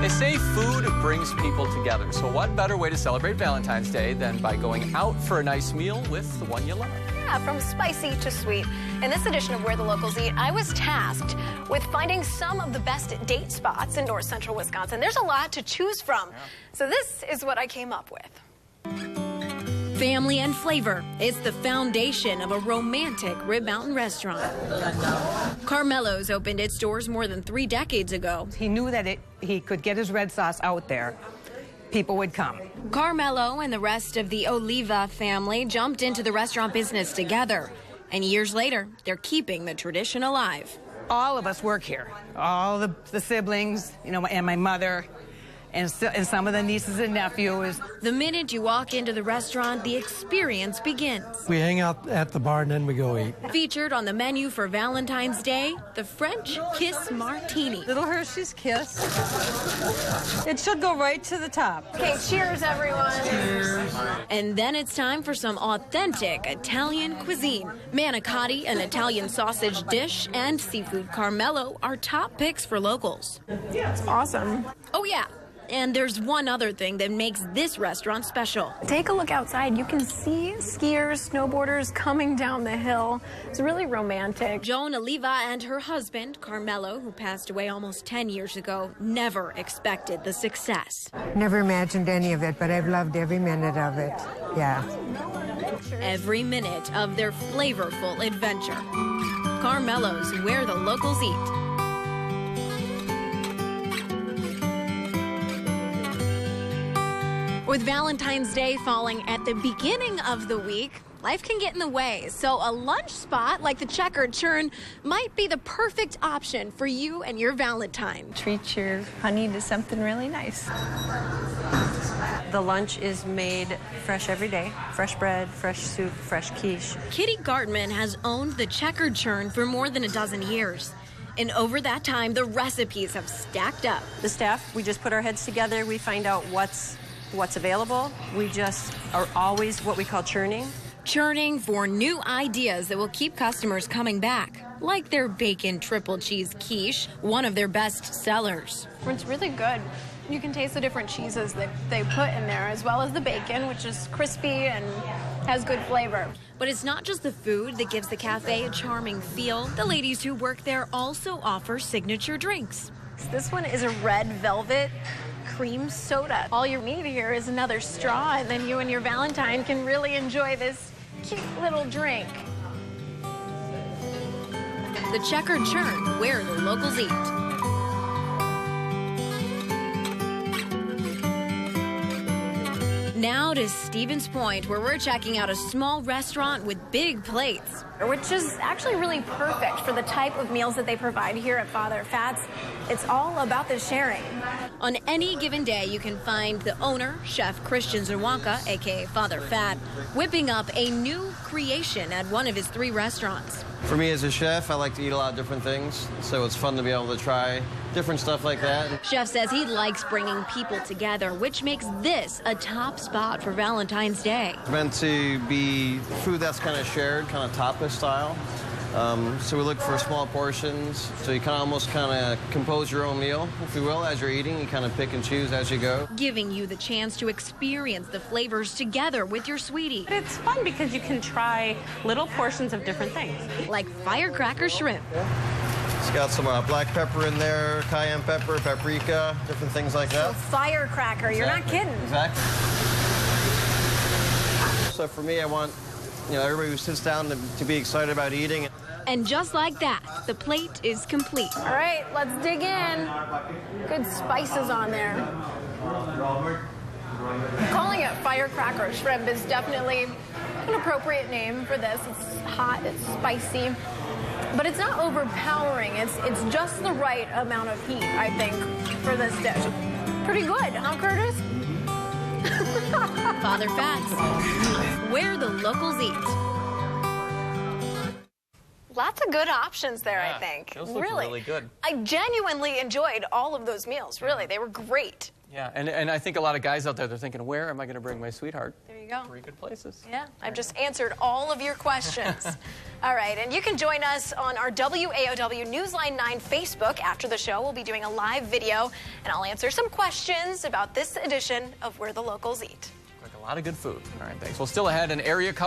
They say food brings people together, so what better way to celebrate Valentine's Day than by going out for a nice meal with the one you love? Yeah, from spicy to sweet. In this edition of Where the Locals Eat, I was tasked with finding some of the best date spots in north central Wisconsin. There's a lot to choose from, so this is what I came up with. Family and flavor is the foundation of a romantic Rib Mountain restaurant. Carmelo's opened its doors more than 3 decades ago. He knew that he could get his red sauce out there. People would come. Carmelo and the rest of the Oliva family jumped into the restaurant business together. And years later, they're keeping the tradition alive. All of us work here. All the siblings, you know, and my mother. And some of the nieces and nephews. The minute you walk into the restaurant, the experience begins. We hang out at the bar and then we go eat. Featured on the menu for Valentine's Day, the French Kiss Martini. Little Hershey's Kiss. It should go right to the top. Okay, cheers, everyone. Cheers. And then it's time for some authentic Italian cuisine. Manicotti, an Italian sausage dish, and seafood Carmelo are top picks for locals. Yeah, it's awesome. Oh, yeah. And there's one other thing that makes this restaurant special. Take a look outside. You can see skiers, snowboarders coming down the hill. It's really romantic. Joan Oliva and her husband, Carmelo, who passed away almost 10 years ago, never expected the success. Never imagined any of it, but I've loved every minute of it. Yeah. Every minute of their flavorful adventure. Carmelo's, where the locals eat. With Valentine's Day falling at the beginning of the week, life can get in the way. So a lunch spot like the Checkered Churn might be the perfect option for you and your Valentine. Treat your honey to something really nice. The lunch is made fresh every day. Fresh bread, fresh soup, fresh quiche. Kitty Gartman has owned the Checkered Churn for more than a dozen years. And over that time, the recipes have stacked up. The staff, we just put our heads together. We find out what's available. We just are always what we call churning. Churning for new ideas that will keep customers coming back, like their bacon triple cheese quiche, one of their best sellers. It's really good. You can taste the different cheeses that they put in there, as well as the bacon, which is crispy and has good flavor. But it's not just the food that gives the cafe a charming feel. The ladies who work there also offer signature drinks. This one is a red velvet cream soda. All you need here is another straw, and then you and your Valentine can really enjoy this cute little drink. The Checkered Churn, where the locals eat. Now to Stevens Point, where we're checking out a small restaurant with big plates. Which is actually really perfect for the type of meals that they provide here at Father Fat's. It's all about the sharing. On any given day, you can find the owner, Chef Christian Zawonka, a.k.a. Father Fat, whipping up a new creation at one of his 3 restaurants. For me as a chef, I like to eat a lot of different things, so it's fun to be able to try different stuff like that. Chef says he likes bringing people together, which makes this a top spot for Valentine's Day. It's meant to be food that's kind of shared, kind of tapas style. So we look for small portions, so you kind of almost compose your own meal, if you will, as you're eating. You kind of pick and choose as you go. Giving you the chance to experience the flavors together with your sweetie. It's fun because you can try little portions of different things. Like firecracker shrimp. It's got some black pepper in there, cayenne pepper, paprika, different things like that. So firecracker, you're not kidding. Exactly. So for me, I want everybody who sits down to be excited about eating. And just like that, the plate is complete. All right, let's dig in. Good spices on there. Calling it firecracker shrimp is definitely an appropriate name for this. It's hot, it's spicy, but it's not overpowering. It's just the right amount of heat, I think, for this dish. Pretty good, huh, Curtis? Father Fat's, where the locals eat. Lots of good options there, Yeah, I think. those look really good. I genuinely enjoyed all of those meals, really. They were great. Yeah, and I think a lot of guys out there, they're thinking, where am I going to bring my sweetheart? There you go. 3 good places. Yeah, I've just answered all of your questions. All right, and you can join us on our WAOW Newsline 9 Facebook. After the show, we'll be doing a live video, and I'll answer some questions about this edition of Where the Locals Eat. Like a lot of good food. All right, thanks. Well, still ahead, an area